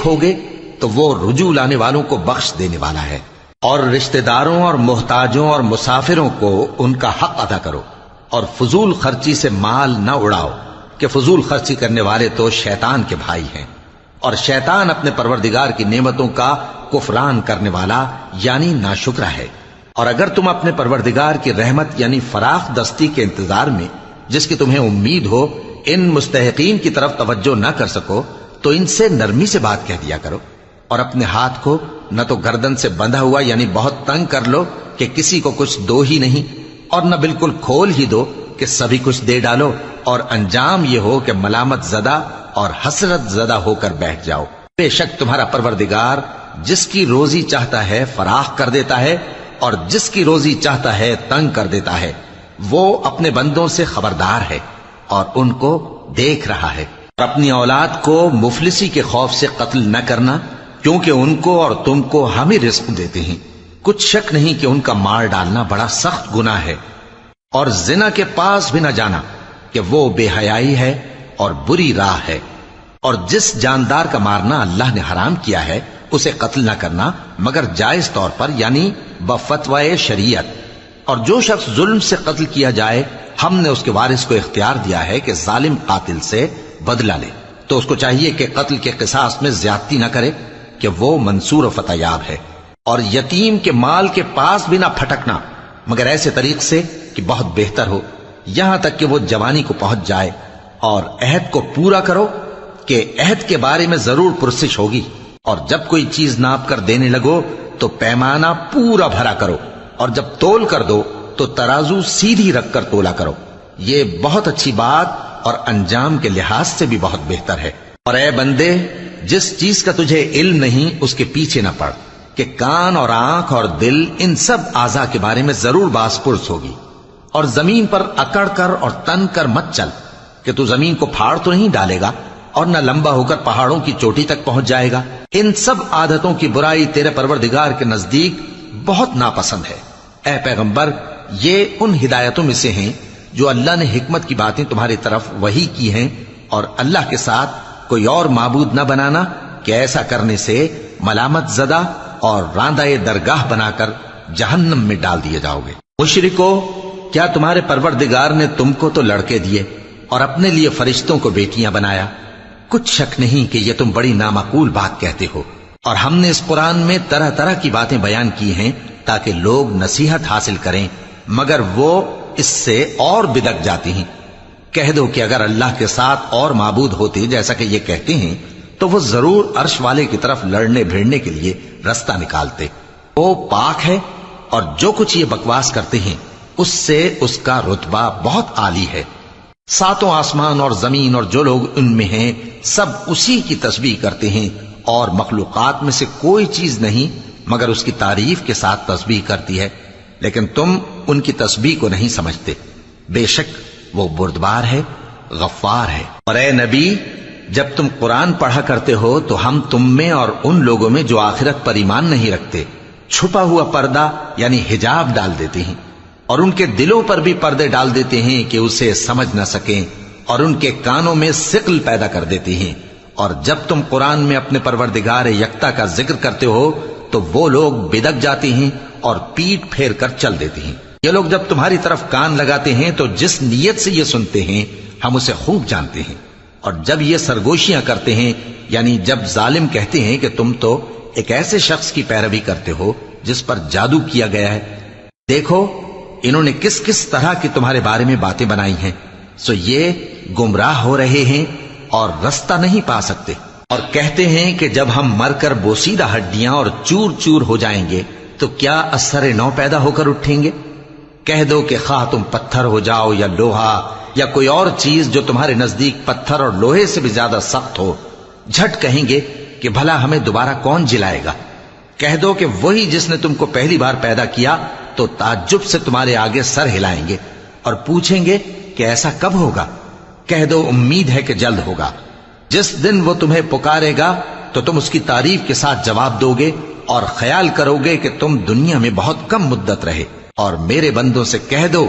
دیکھو گے تو وہ رجوع لانے والوں کو بخش دینے والا ہے۔ اور رشتہ داروں اور محتاجوں اور مسافروں کو ان کا حق ادا کرو، اور فضول خرچی سے مال نہ اڑاؤ کہ فضول خرچی کرنے والے تو شیطان کے بھائی ہیں، اور شیطان اپنے پروردگار کی نعمتوں کا کفران کرنے والا یعنی ناشکرا ہے۔ اور اگر تم اپنے پروردگار کی رحمت یعنی فراخ دستی کے انتظار میں جس کی تمہیں امید ہو ان مستحقین کی طرف توجہ نہ کر سکو تو ان سے نرمی سے بات کہہ دیا کرو، اور اپنے ہاتھ کو نہ تو گردن سے بندھا ہوا یعنی بہت تنگ کر لو کہ کسی کو کچھ دو ہی نہیں، اور نہ بالکل کھول ہی دو کہ سبھی کچھ دے ڈالو، اور انجام یہ ہو کہ ملامت زدہ اور حسرت زدہ ہو کر بیٹھ جاؤ۔ بے شک تمہارا پروردگار جس کی روزی چاہتا ہے فراخ کر دیتا ہے، اور جس کی روزی چاہتا ہے تنگ کر دیتا ہے۔ وہ اپنے بندوں سے خبردار ہے اور ان کو دیکھ رہا ہے۔ اور اپنی اولاد کو مفلسی کے خوف سے قتل نہ کرنا، کیونکہ ان کو اور تم کو ہم ہی رزق دیتے ہیں۔ کچھ شک نہیں کہ ان کا مار ڈالنا بڑا سخت گناہ ہے۔ اور زنا کے پاس بھی نہ جانا کہ وہ بے حیائی ہے اور بری راہ ہے۔ اور جس جاندار کا مارنا اللہ نے حرام کیا ہے اسے قتل نہ کرنا مگر جائز طور پر یعنی بفتوائے شریعت۔ اور جو شخص ظلم سے قتل کیا جائے ہم نے اس کے وارث کو اختیار دیا ہے کہ ظالم قاتل سے بدلہ لے، تو اس کو چاہیے کہ قتل کے قصاص میں زیادتی نہ کرے کہ وہ منصور و فتح یاب ہے۔ اور یتیم کے مال کے پاس بھی نہ پھٹکنا مگر ایسے طریق سے کہ بہت بہتر ہو، یہاں تک کہ وہ جوانی کو پہنچ جائے۔ اور عہد کو پورا کرو کہ عہد کے بارے میں ضرور پرسش ہوگی، اور جب کوئی چیز ناپ کر دینے لگو تو پیمانہ پورا بھرا کرو، اور جب تول کر دو تو ترازو سیدھی رکھ کر تولا کرو، یہ بہت اچھی بات اور انجام کے لحاظ سے بھی بہت بہتر ہے۔ اور اے بندے، جس چیز کا تجھے علم نہیں اس کے پیچھے نہ پڑ کہ کان اور آنکھ اور دل ان سب اعضاء کے بارے میں ضرور باس پرس ہوگی۔ اور زمین پر اکڑ کر اور تن کر مت چل کہ تو زمین کو پھاڑ تو نہیں ڈالے گا اور نہ لمبا ہو کر پہاڑوں کی چوٹی تک پہنچ جائے گا۔ ان سب عادتوں کی برائی تیرے پروردگار کے نزدیک بہت ناپسند ہے۔ اے پیغمبر، یہ ان ہدایتوں میں سے ہیں جو اللہ نے حکمت کی باتیں تمہاری طرف وحی کی ہیں، اور اللہ کے ساتھ کوئی اور معبود نہ بنانا کہ ایسا کرنے سے ملامت زدہ اور راندہ درگاہ بنا کر جہنم میں ڈال دیے جاؤ گے۔ مشرکو، کیا تمہارے پروردگار نے تم کو تو لڑکے دیے اور اپنے لیے فرشتوں کو بیٹیاں بنایا؟ کچھ شک نہیں کہ یہ تم بڑی نامعقول بات کہتے ہو، اور ہم نے اس قرآن میں طرح طرح کی باتیں بیان کی ہیں تاکہ لوگ نصیحت حاصل کریں، مگر وہ اس سے اور بدک جاتی ہیں۔ کہہ دو کہ اگر اللہ کے ساتھ اور معبود ہوتے جیسا کہ یہ کہتے ہیں تو وہ ضرور عرش والے کی طرف لڑنے بھیڑنے کے لیے رستہ نکالتے۔ وہ پاک ہے، اور جو کچھ یہ بکواس کرتے ہیں اس سے اس کا رتبہ بہت عالی ہے۔ ساتوں آسمان اور زمین اور جو لوگ ان میں ہیں سب اسی کی تسبیح کرتے ہیں، اور مخلوقات میں سے کوئی چیز نہیں مگر اس کی تعریف کے ساتھ تسبیح کرتی ہے، لیکن تم ان کی تسبیح کو نہیں سمجھتے۔ بے شک وہ بردبار ہے، غفار ہے۔ اور اے نبی، جب تم قرآن پڑھا کرتے ہو تو ہم تم میں اور ان لوگوں میں جو آخرت پر ایمان نہیں رکھتے چھپا ہوا پردہ یعنی حجاب ڈال دیتے ہیں، اور ان کے دلوں پر بھی پردے ڈال دیتے ہیں کہ اسے سمجھ نہ سکیں، اور ان کے کانوں میں ثقل پیدا کر دیتے ہیں۔ اور جب تم قرآن میں اپنے پروردگار یکتا کا ذکر کرتے ہو تو وہ لوگ بدک جاتے ہیں اور پیٹ پھیر کر چل دیتے ہیں۔ یہ لوگ جب تمہاری طرف کان لگاتے ہیں تو جس نیت سے یہ سنتے ہیں ہم اسے خوب جانتے ہیں، اور جب یہ سرگوشیاں کرتے ہیں یعنی جب ظالم کہتے ہیں کہ تم تو ایک ایسے شخص کی پیروی کرتے ہو جس پر جادو کیا گیا ہے، دیکھو انہوں نے کس کس طرح کی تمہارے بارے میں باتیں بنائی ہیں، سو یہ گمراہ ہو رہے ہیں اور رستہ نہیں پا سکتے۔ اور کہتے ہیں کہ جب ہم مر کر بوسیدہ ہڈیاں اور چور چور ہو جائیں گے تو کیا اثر نو پیدا ہو کر اٹھیں گے؟ کہہ دو کہ خواہ تم پتھر ہو جاؤ یا لوہا یا کوئی اور چیز جو تمہارے نزدیک پتھر اور لوہے سے بھی زیادہ سخت ہو، جھٹ کہیں گے کہ بھلا ہمیں دوبارہ کون جلائے گا؟ کہہ دو کہ وہی جس نے تم کو پہلی بار پیدا کیا تو تعجب سے تمہارے آگے سر ہلائیں گے اور پوچھیں گے کہ ایسا کب ہوگا؟ کہہ دو امید ہے کہ جلد ہوگا۔ جس دن وہ تمہیں پکارے گا تو تم اس کی تعریف کے ساتھ جواب دو گے اور خیال کرو گے کہ تم دنیا میں بہت کم مدت رہے۔ اور میرے بندوں سے کہہ دو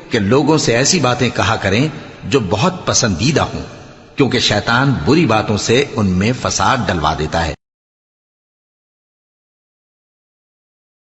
کہ لوگوں سے ایسی باتیں کہا کریں جو بہت پسندیدہ ہوں، کیونکہ شیطان بری باتوں سے ان میں فساد ڈلوا دیتا ہے۔